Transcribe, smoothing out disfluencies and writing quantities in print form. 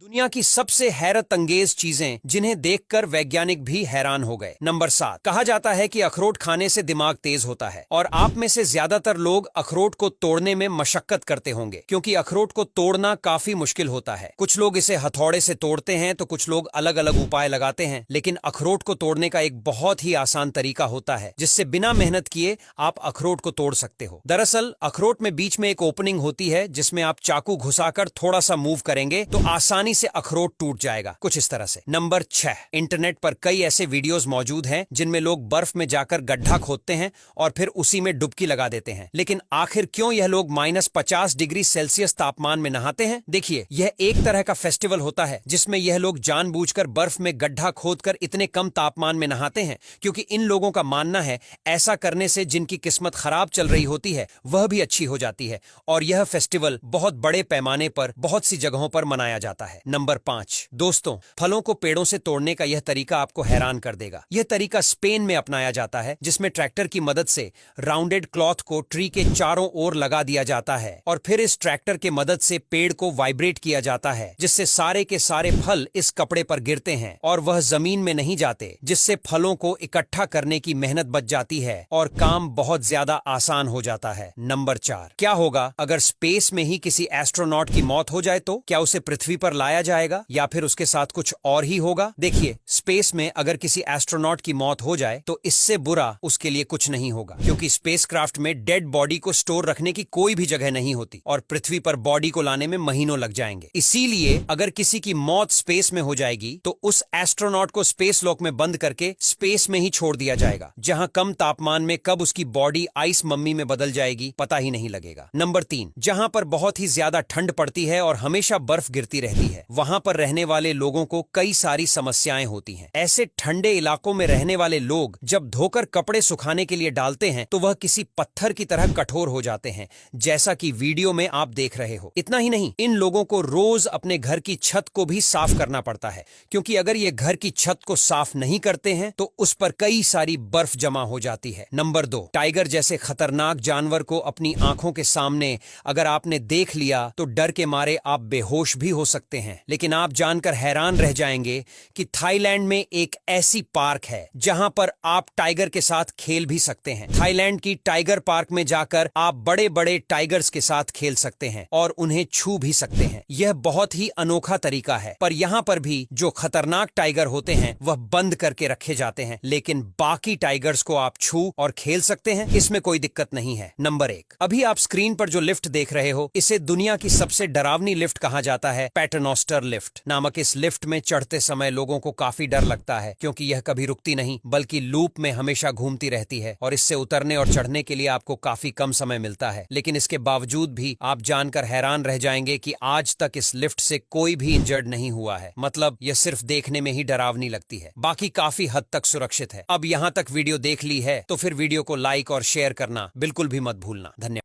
दुनिया की सबसे हैरत अंगेज चीजें जिन्हें देखकर वैज्ञानिक भी हैरान हो गए। नंबर 7। कहा जाता है कि अखरोट खाने से दिमाग तेज होता है और आप में से ज्यादातर लोग अखरोट को तोड़ने में मशक्कत करते होंगे क्योंकि अखरोट को तोड़ना काफी मुश्किल होता है। कुछ लोग इसे हथौड़े से तोड़ते हैं तो कुछ लोग अलग अलग उपाय लगाते हैं, लेकिन अखरोट को तोड़ने का एक बहुत ही आसान तरीका होता है जिससे बिना मेहनत किए आप अखरोट को तोड़ सकते हो। दरअसल अखरोट में बीच में एक ओपनिंग होती है जिसमें आप चाकू घुसाकर थोड़ा सा मूव करेंगे तो आसानी से अखरोट टूट जाएगा, कुछ इस तरह से। नंबर 6। इंटरनेट पर कई ऐसे वीडियोस मौजूद हैं जिनमें लोग बर्फ में जाकर गड्ढा खोदते हैं और फिर उसी में डुबकी लगा देते हैं, लेकिन आखिर क्यों यह लोग -50 डिग्री सेल्सियस तापमान में नहाते हैं? देखिए, यह एक तरह का फेस्टिवल होता है जिसमें यह लोग जानबूझकर बर्फ में गड्ढा खोदकर इतने कम तापमान में नहाते हैं क्योंकि इन लोगों का मानना है ऐसा करने से जिनकी किस्मत खराब चल रही होती है वह भी अच्छी हो जाती है, और यह फेस्टिवल बहुत बड़े पैमाने पर बहुत सी जगहों पर मनाया जाता है। नंबर 5। दोस्तों, फलों को पेड़ों से तोड़ने का यह तरीका आपको हैरान कर देगा। यह तरीका स्पेन में अपनाया जाता है जिसमें ट्रैक्टर की मदद से राउंडेड क्लॉथ को ट्री के चारों ओर लगा दिया जाता है और फिर इस ट्रैक्टर के मदद से पेड़ को वाइब्रेट किया जाता है जिससे सारे के सारे फल इस कपड़े पर गिरते हैं और वह जमीन में नहीं जाते, जिससे फलों को इकट्ठा करने की मेहनत बच जाती है और काम बहुत ज्यादा आसान हो जाता है। नंबर 4। क्या होगा अगर स्पेस में ही किसी एस्ट्रोनॉट की मौत हो जाए? तो क्या उसे पृथ्वी पर लाया जाएगा या फिर उसके साथ कुछ और ही होगा? देखिए, स्पेस में अगर किसी एस्ट्रोनॉट की मौत हो जाए तो इससे बुरा उसके लिए कुछ नहीं होगा क्योंकि स्पेसक्राफ्ट में डेड बॉडी को स्टोर रखने की कोई भी जगह नहीं होती और पृथ्वी पर बॉडी को लाने में महीनों लग जाएंगे। इसीलिए अगर किसी की मौत स्पेस में हो जाएगी तो उस एस्ट्रोनॉट को स्पेस लॉक में बंद करके स्पेस में ही छोड़ दिया जाएगा, जहां कम तापमान में कब उसकी बॉडी आइस मम्मी में बदल जाएगी पता ही नहीं लगेगा। नंबर 3। जहां पर बहुत ही ज्यादा ठंड पड़ती है और हमेशा बर्फ गिरती रहती है, वहां पर रहने वाले लोगों को कई सारी समस्याएं होती हैं। ऐसे ठंडे इलाकों में रहने वाले लोग जब धोकर कपड़े सुखाने के लिए डालते हैं तो वह किसी पत्थर की तरह कठोर हो जाते हैं, जैसा कि वीडियो में आप देख रहे हो। इतना ही नहीं, इन लोगों को रोज अपने घर की छत को भी साफ करना पड़ता है क्योंकि अगर ये घर की छत को साफ नहीं करते हैं तो उस पर कई सारी बर्फ जमा हो जाती है। नंबर 2। टाइगर जैसे खतरनाक जानवर को अपनी आंखों के सामने अगर आपने देख लिया तो डर के मारे आप बेहोश भी हो सकते हैं, लेकिन आप जानकर हैरान रह जाएंगे कि थाईलैंड में एक ऐसी पार्क है जहां पर आप टाइगर के साथ खेल भी सकते हैं। थाईलैंड की टाइगर पार्क में जाकर आप बड़े बड़े टाइगर्स के साथ खेल सकते हैं और उन्हें छू भी सकते हैं। यह बहुत ही अनोखा तरीका है, पर यहाँ पर भी जो खतरनाक टाइगर होते हैं वह बंद करके रखे जाते हैं, लेकिन बाकी टाइगर्स को आप छू और खेल सकते हैं, इसमें कोई दिक्कत नहीं है। नंबर 1। अभी आप स्क्रीन पर जो लिफ्ट देख रहे हो इसे दुनिया की सबसे डरावनी लिफ्ट कहा जाता है। पैटरनोस्टर लिफ्ट नामक इस लिफ्ट में चढ़ते समय लोगों को काफी डर लगता है क्योंकि यह कभी रुकती नहीं बल्कि लूप में हमेशा घूमती रहती है और इससे उतरने और चढ़ने के लिए आपको काफी कम समय मिलता है। लेकिन इसके बावजूद भी आप जानकर हैरान रह जाएंगे कि आज तक इस लिफ्ट से कोई भी इंजर्ड नहीं हुआ है। मतलब यह सिर्फ देखने में ही डरावनी लगती है, बाकी काफी हद तक सुरक्षित है। अब यहाँ तक वीडियो देख ली है तो फिर वीडियो को लाइक और शेयर करना बिल्कुल भी मत भूलना। धन्यवाद।